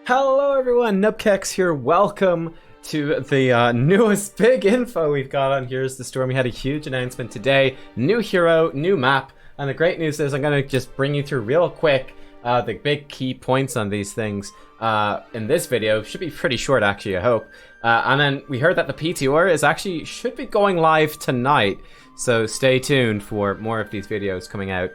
Hello everyone, Nubkeks here. Welcome to the newest big info we've got on Here's the Storm. We had a huge announcement today. New hero, new map. And the great news is I'm going to just bring you through real quick the big key points on these things in this video. Should be pretty short actually, I hope. And then we heard that the PTR is actually should be going live tonight. So stay tuned for more of these videos coming out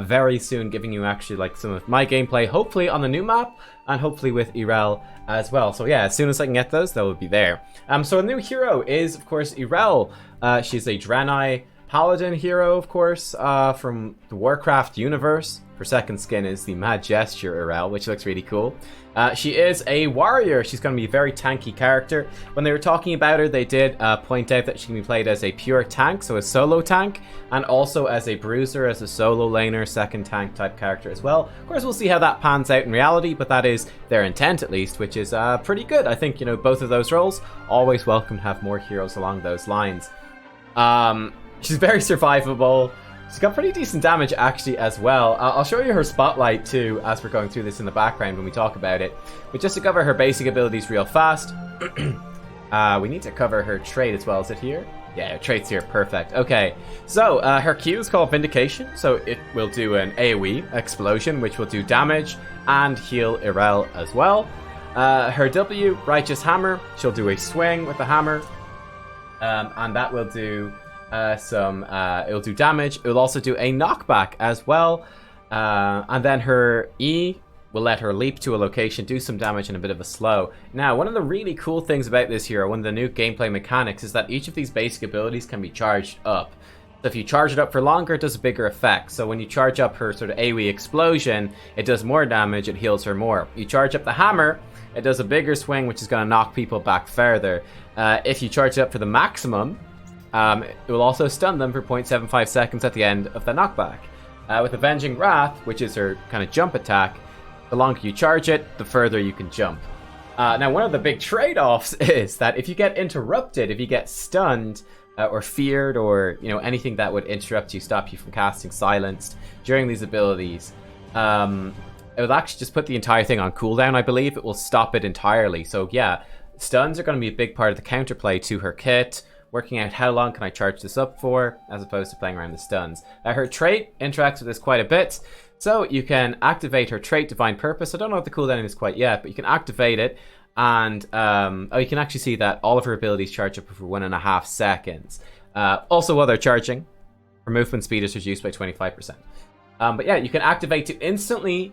very soon, giving you actually like some of my gameplay, hopefully on the new map, and hopefully with Yrel as well. So yeah, as soon as I can get those, they will be there. So a new hero is, of course, Yrel. She's a Draenei Paladin hero, of course, from the Warcraft universe. Her second skin is the Mad Gesture Yrel, which looks really cool. She is a warrior. She's going to be a very tanky character. When they were talking about her, they did point out that she can be played as a pure tank, so a solo tank, and also as a bruiser, as a solo laner, second tank type character as well. Of course, we'll see how that pans out in reality, but that is their intent at least, which is pretty good. I think, you know, both of those roles, always welcome to have more heroes along those lines. She's very survivable. She's got pretty decent damage actually as well. I'll show you her spotlight too as we're going through this in the background when we talk about it. But just to cover her basic abilities real fast, we need to cover her trait as well. Is it here? Yeah, her trait's here. Perfect. Okay, so her Q is called Vindication. So it will do an AoE explosion, which will do damage and heal Yrel as well. Her W, Righteous Hammer. She'll do a swing with the hammer, and that will do it'll do damage. It will also do a knockback as well, and then her E will let her leap to a location, do some damage, and a bit of a slow. Now, one of the really cool things about this hero, one of the new gameplay mechanics, is that each of these basic abilities can be charged up. So if you charge it up for longer, it does a bigger effect. So when you charge up her sort of AoE explosion, it does more damage, it heals her more. You charge up the hammer, it does a bigger swing, which is going to knock people back further. If you charge it up for the maximum, it will also stun them for 0.75 seconds at the end of the knockback. With Avenging Wrath, which is her kind of jump attack, the longer you charge it, the further you can jump. Now, one of the big trade-offs is that if you get interrupted, if you get stunned or feared, or anything that would interrupt you, stop you from casting Silenced during these abilities, it will actually just put the entire thing on cooldown. I believe it will stop it entirely. So yeah, stuns are going to be a big part of the counterplay to her kit. Working out how long can I charge this up for, as opposed to playing around the stuns. Her trait interacts with this quite a bit, so you can activate her trait Divine Purpose. I don't know what the cooldown is quite yet, but you can activate it, and you can actually see that all of her abilities charge up for 1.5 seconds. Also, while they're charging, her movement speed is reduced by 25%. But yeah, you can activate to instantly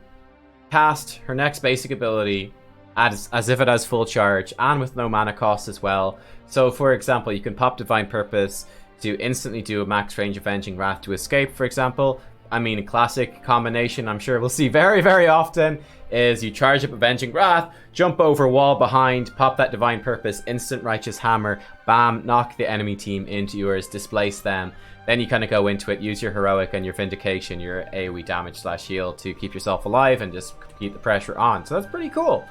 cast her next basic ability as if it has full charge and with no mana cost as well. So for example, you can pop Divine Purpose to instantly do a max range Avenging Wrath to escape, for example. I mean, a classic combination I'm sure we'll see very, very often is you charge up Avenging Wrath, jump over wall behind, pop that Divine Purpose, instant Righteous Hammer, bam, knock the enemy team into yours, displace them. Then you kind of go into it, use your Heroic and your Vindication, your AoE damage / heal to keep yourself alive and just keep the pressure on. So that's pretty cool.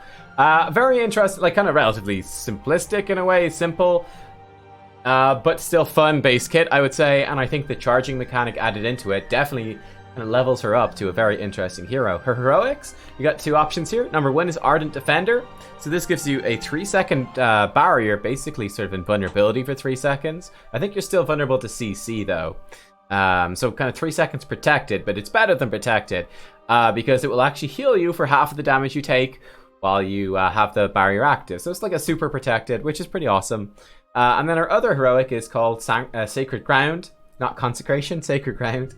Very interesting, like kind of relatively simplistic in a way, simple, but still fun base kit, I would say. And I think the charging mechanic added into it definitely kind of levels her up to a very interesting hero. Her heroics, you got two options here. Number one is Ardent Defender. So this gives you a 3-second barrier, basically sort of invulnerability for 3 seconds. I think you're still vulnerable to CC though. So kind of 3 seconds protected, but it's better than protected because it will actually heal you for half of the damage you take while you have the barrier active. So it's like a super protected, which is pretty awesome. And then our other heroic is called Sacred Ground, not Consecration, Sacred Ground,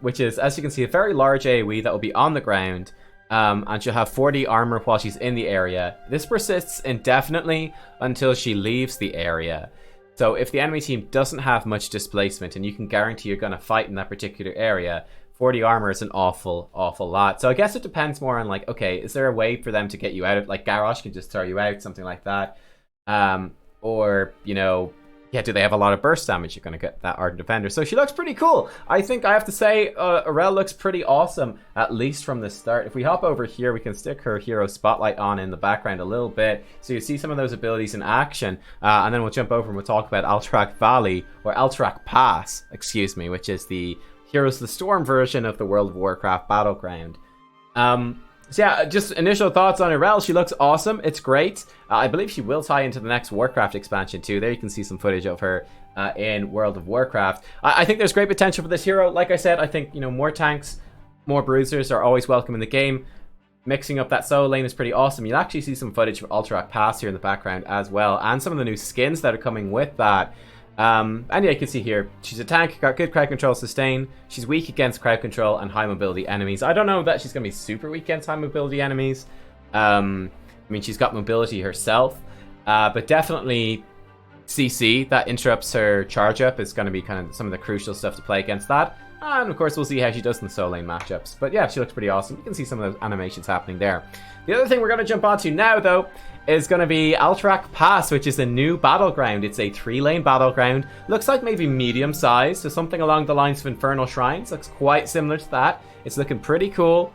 which is, as you can see, a very large AoE that will be on the ground, and she'll have 40 armor while she's in the area. This persists indefinitely until she leaves the area. So if the enemy team doesn't have much displacement and you can guarantee you're going to fight in that particular area, 40 armor is an awful lot. So I guess it depends more on like, okay, is there a way for them to get you out of, like Garrosh can just throw you out, something like that. Or, yeah, do they have a lot of burst damage? You're going to get that Ardent Defender. So she looks pretty cool. I think I have to say, Yrel looks pretty awesome, at least from the start. If we hop over here, we can stick her hero spotlight on in the background a little bit. So you see some of those abilities in action. And then we'll jump over and we'll talk about Alterac Valley, or Alterac Pass, excuse me, which is the Heroes of the Storm version of the World of Warcraft battleground. So yeah, just initial thoughts on Yrel. She looks awesome. It's great. I believe she will tie into the next Warcraft expansion too. There you can see some footage of her in World of Warcraft. I think there's great potential for this hero. Like I said, I think, you know, more tanks, more bruisers are always welcome in the game. Mixing up that solo lane is pretty awesome. You'll actually see some footage from Alterac Pass here in the background as well, and some of the new skins that are coming with that. And yeah, you can see here, she's a tank, got good crowd control, sustain. She's weak against crowd control and high mobility enemies. I don't know that she's going to be super weak against high mobility enemies. I mean, she's got mobility herself, but definitely CC that interrupts her charge up is going to be kind of some of the crucial stuff to play against that. And of course, we'll see how she does in the solo lane matchups. But yeah, she looks pretty awesome. You can see some of those animations happening there. The other thing we're going to jump onto now, though, is going to be Alterac Pass, which is a new battleground. It's a 3-lane battleground. Looks like maybe medium size, so something along the lines of Infernal Shrines. Looks quite similar to that. It's looking pretty cool.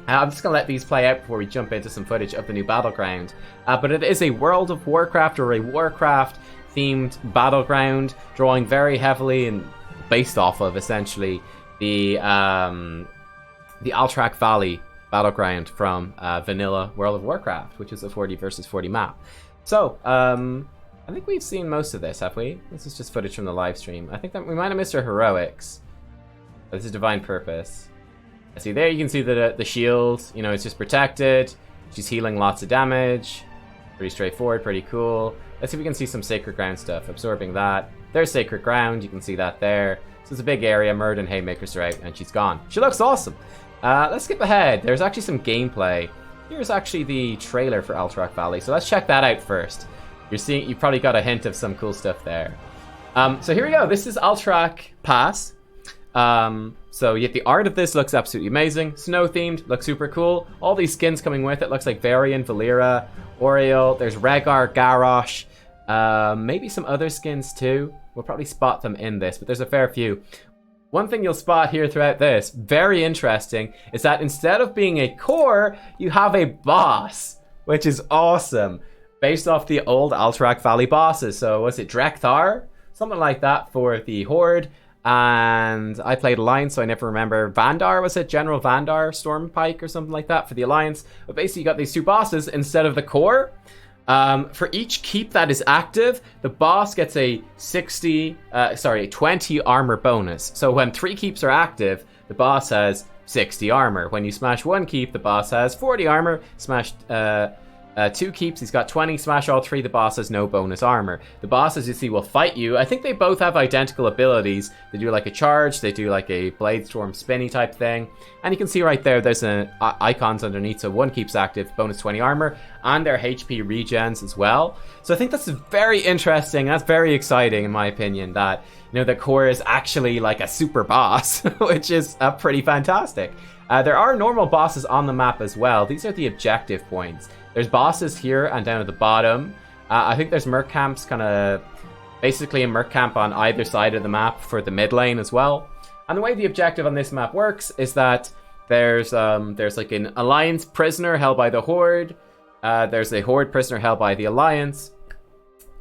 I'm just going to let these play out before we jump into some footage of the new battleground. But it is a World of Warcraft or a Warcraft themed battleground, drawing very heavily and based off of essentially the Alterac Valley battleground from vanilla World of Warcraft, which is a 40 versus 40 map. So I think we've seen most of this, have we? This is just footage from the live stream. I think that we might have missed her heroics. This is Divine Purpose. See, there you can see the shield, you know, it's just protected. She's healing lots of damage. Pretty straightforward, pretty cool. Let's see if we can see some Sacred Ground stuff. Absorbing that. There's Sacred Ground, you can see that there. So it's a big area, Murd and Haymakers are out, and she's gone. She looks awesome. Let's skip ahead. There's actually some gameplay. Here's actually the trailer for Alterac Valley, so let's check that out first. You've probably got a hint of some cool stuff there. So here we go. This is Alterac Pass. So yet the art of this looks absolutely amazing. Snow themed, looks super cool. All these skins coming with it. Looks like Varian, Valera, Yrel. There's Rhaegar, Garrosh. Maybe some other skins too. We'll probably spot them in this, but there's a fair few. One thing you'll spot here throughout this, very interesting, is that instead of being a core, you have a boss, which is awesome. Based off the old Alterac Valley bosses. So was it Drekthar? Something like that for the Horde. And I played Alliance, so I never remember. Vandar, was it? General Vandar, Stormpike or something like that for the Alliance. But basically you got these two bosses instead of the core. For each keep that is active, the boss gets a 20 armor bonus. So when 3 keeps are active, the boss has 60 armor. When you smash 1 keep, the boss has 40 armor. Smash 2 keeps, he's got 20. Smash all 3, the boss has no bonus armor. The boss, as you see, will fight you. I think they both have identical abilities. They do like a charge, they do like a blade storm spinny type thing. And you can see right there, there's icons underneath. So 1 keeps active, bonus 20 armor, and their HP regens as well. So I think that's very interesting. That's very exciting in my opinion, that, you know, the core is actually like a super boss, which is pretty fantastic. There are normal bosses on the map as well. These are the objective points. There's bosses here and down at the bottom. I think there's merc camps, kind of basically a merc camp on either side of the map for the mid lane as well. And the way the objective on this map works is that there's like an Alliance prisoner held by the Horde. There's a Horde prisoner held by the Alliance.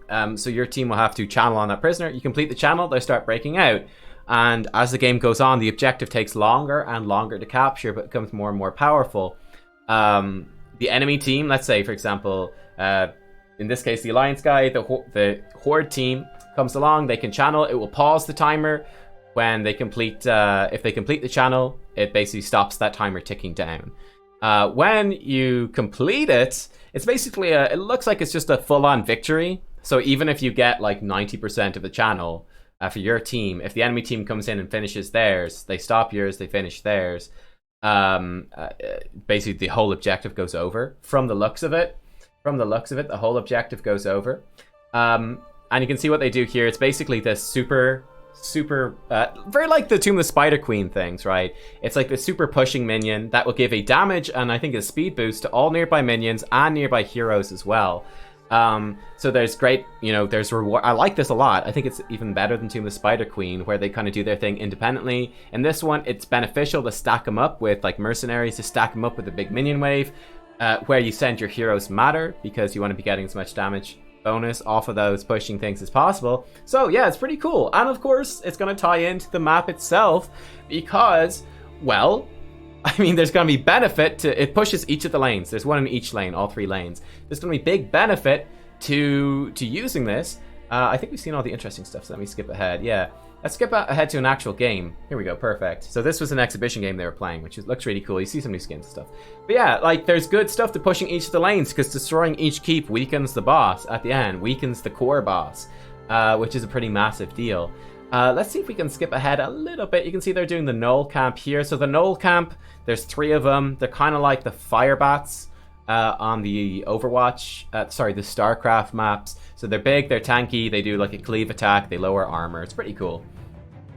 So your team will have to channel on that prisoner. You complete the channel, they start breaking out. And as the game goes on, the objective takes longer and longer to capture, but becomes more and more powerful. The enemy team, let's say, for example, in this case, the Alliance guy, the Horde team comes along, they can channel, it will pause the timer. When they complete, if they complete the channel, it basically stops that timer ticking down. When you complete it, it's basically, it looks like it's just a full-on victory. So even if you get like 90% of the channel for your team, if the enemy team comes in and finishes theirs, they stop yours, they finish theirs. Basically the whole objective goes over. From the looks of it, the whole objective goes over. And you can see what they do here. It's basically this super very like the Tomb of the Spider Queen things, right? It's like the super pushing minion that will give a damage and I think a speed boost to all nearby minions and nearby heroes as well. So there's great, you know, there's reward. I like this a lot. I think it's even better than Tomb of the Spider Queen, where they kind of do their thing independently. In this one, it's beneficial to stack them up with like mercenaries, to stack them up with a big minion wave, where you send your heroes matter because you want to be getting as much damage bonus off of those pushing things as possible. So yeah, it's pretty cool. And of course, it's going to tie into the map itself because, well, I mean, there's going to be benefit to... It pushes each of the lanes. There's one in each lane, all 3 lanes. There's going to be big benefit to using this. I think we've seen all the interesting stuff, so let me skip ahead. Yeah, let's skip ahead to an actual game. Here we go, perfect. So this was an exhibition game they were playing, which looks really cool. You see some new skins and stuff. But yeah, like, there's good stuff to pushing each of the lanes, because destroying each keep weakens the boss at the end, weakens the core boss, which is a pretty massive deal. Let's see if we can skip ahead a little bit. You can see they're doing the Knoll Camp here. So the Knoll Camp, there's 3 of them. They're kind of like the fire bats on the Overwatch, the StarCraft maps. So they're big, they're tanky, they do like a cleave attack, they lower armor. It's pretty cool.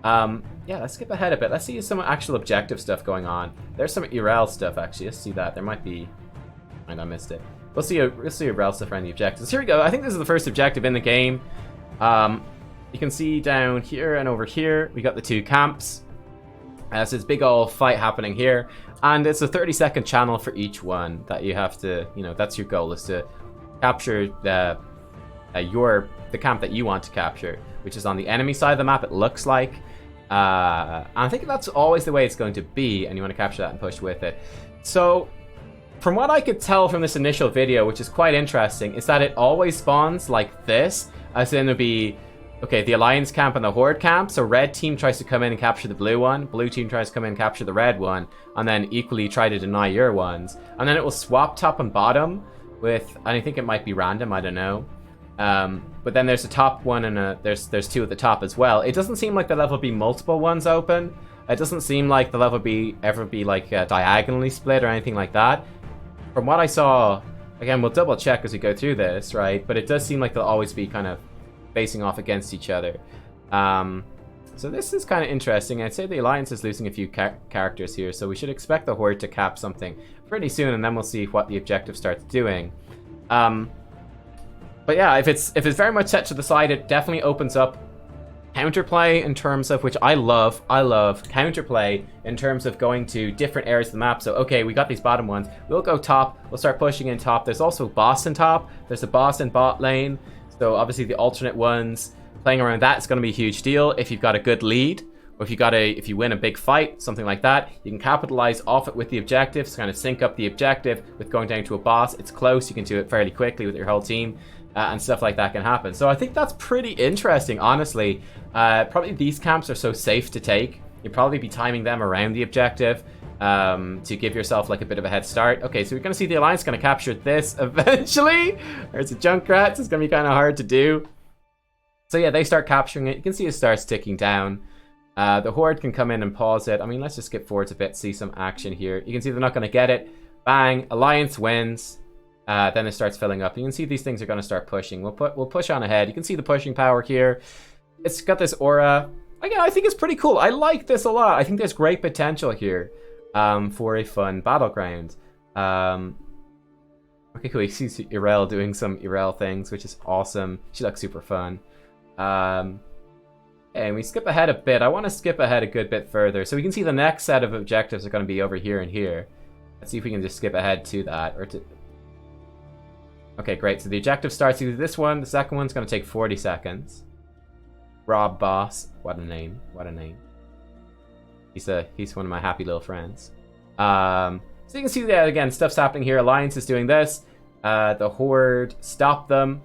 Yeah, let's skip ahead a bit. Let's see some actual objective stuff going on. There's some Yrel stuff, actually. Let's see that. There might be... I missed it. We'll see Yrel stuff around the objectives. Here we go. I think this is the first objective in the game. You can see down here and over here, we got the 2 camps. So it's a big old fight happening here. And it's a 30-second channel for each one that you have to, that's your goal, is to capture the camp that you want to capture, which is on the enemy side of the map, it looks like. And I think that's always the way it's going to be, and you want to capture that and push with it. So, from what I could tell from this initial video, which is quite interesting, is that it always spawns like this, as in it'll be... Okay, the Alliance camp and the Horde camp. So red team tries to come in and capture the blue one. Blue team tries to come in and capture the red one. And then equally try to deny your ones. And then it will swap top and bottom with... And I think it might be random, I don't know. But then there's a top one and there's 2 at the top as well. It doesn't seem like the level be multiple ones open. It doesn't seem like the level ever be like diagonally split or anything like that. From what I saw... Again, we'll double check as we go through this, right? But it does seem like they'll always be kind of facing off against each other. So this is kind of interesting. I'd say the Alliance is losing a few characters here, so we should expect the Horde to cap something pretty soon, and then we'll see what the objective starts doing. But yeah, if it's very much set to the side, it definitely opens up counterplay in terms of, which I love counterplay in terms of going to different areas of the map. So okay, we got these bottom ones, we'll go top, we'll start pushing in top. There's also boss in top, there's a boss in bot lane. So obviously the alternate ones, playing around that is going to be a huge deal. If you've got a good lead, or if you win a big fight, something like that, you can capitalize off it with the objectives, kind of sync up the objective with going down to a boss. It's close, you can do it fairly quickly with your whole team, and stuff like that can happen. So I think that's pretty interesting, honestly. Probably these camps are so safe to take. You'll probably be timing them around the objective to give yourself like a bit of a head start. Okay, so we're going to see the Alliance going to capture this eventually. There's a Junkrat, so it's going to be kind of hard to do. So yeah, they start capturing it. You can see it starts ticking down. The Horde can come in and pause it. I mean, let's just skip forwards a bit, see some action here. You can see they're not going to get it. Bang, Alliance wins. Then it starts filling up. You can see these things are going to start pushing. We'll push on ahead. You can see the pushing power here. It's got this aura. Again, I think it's pretty cool. I like this a lot. I think there's great potential here for a fun battleground. Okay, cool. You see Yrel doing some Yrel things, which is awesome. She looks super fun. And we skip ahead a bit. I want to skip ahead a good bit further. So we can see the next set of objectives are going to be over here and here. Let's see if we can just skip ahead to that. Okay, great. So the objective starts either this one. The second one's going to take 40 seconds. Rob Boss. What a name. What a name. He's one of my happy little friends. So you can see that, again, stuff's happening here. Alliance is doing this. The Horde stopped them.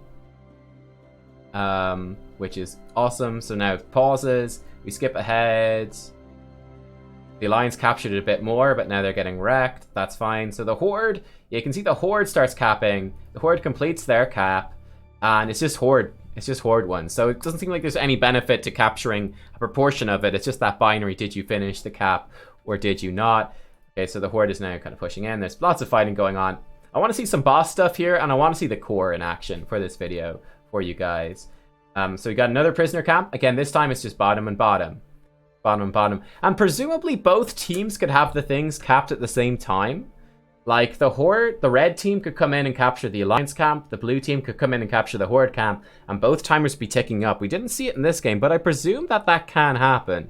Which is awesome. So now it pauses. We skip ahead. The Alliance captured it a bit more, but now they're getting wrecked. That's fine. So the Horde, yeah, you can see the Horde starts capping. The Horde completes their cap, and it's just Horde. It's just Horde ones. So it doesn't seem like there's any benefit to capturing a proportion of it. It's just that binary. Did you finish the cap or did you not? Okay, so the Horde is now kind of pushing in. There's lots of fighting going on. I want to see some boss stuff here, and I want to see the core in action for this video for you guys. So we got another prisoner camp. Again, this time it's just bottom and bottom. Bottom and bottom. And presumably both teams could have the things capped at the same time. Like the Horde, the red team could come in and capture the Alliance camp. The blue team could come in and capture the Horde camp. And both timers be ticking up. We didn't see it in this game, but I presume that that can happen.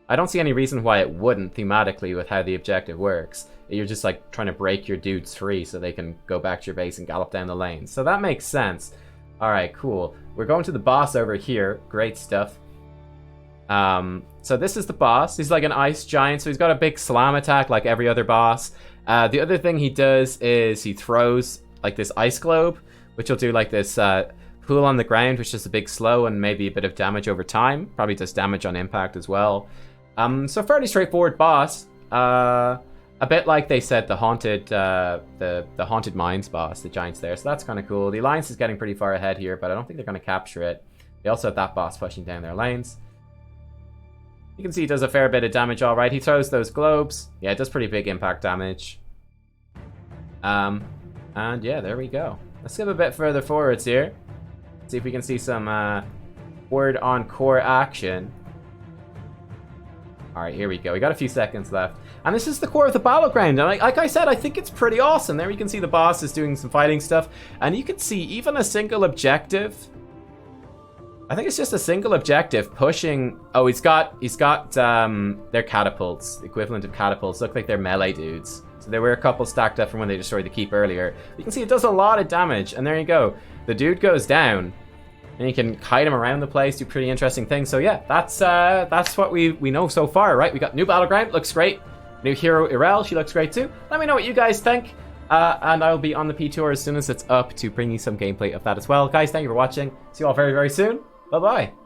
I don't see any reason why it wouldn't thematically with how the objective works. You're just like trying to break your dudes free so they can go back to your base and gallop down the lane. So that makes sense. Alright, cool. We're going to the boss over here. Great stuff. So this is the boss. He's like an ice giant, so he's got a big slam attack like every other boss. The other thing he does is he throws like this ice globe, which will do like this pool on the ground, which is a big slow and maybe a bit of damage over time. Probably does damage on impact as well. So fairly straightforward boss. A bit like they said the haunted the haunted mines boss, the giants there. So that's kind of cool. The alliance is getting pretty far ahead here, but I don't think they're going to capture it. They also have that boss pushing down their lanes. You can see he does a fair bit of damage, all right. He throws those globes. Yeah, it does pretty big impact damage. And yeah, there we go. Let's skip a bit further forwards here. See if we can see some word on core action. All right, here we go. We got a few seconds left. And this is the core of the battleground. And like I said, I think it's pretty awesome. There you can see the boss is doing some fighting stuff. And you can see even a single objective. I think it's just a single objective pushing. Oh, he's got their catapults, the equivalent of catapults. Look like they're melee dudes. So there were a couple stacked up from when they destroyed the keep earlier. You can see it does a lot of damage. And there you go. The dude goes down. And you can hide him around the place, do pretty interesting things. So yeah, that's what we know so far, right? We got new battleground, looks great. New hero Yrel, she looks great too. Let me know what you guys think. And I'll be on the P Tour as soon as it's up to bring you some gameplay of that as well. Guys, thank you for watching. See you all very, very soon. Bye-bye.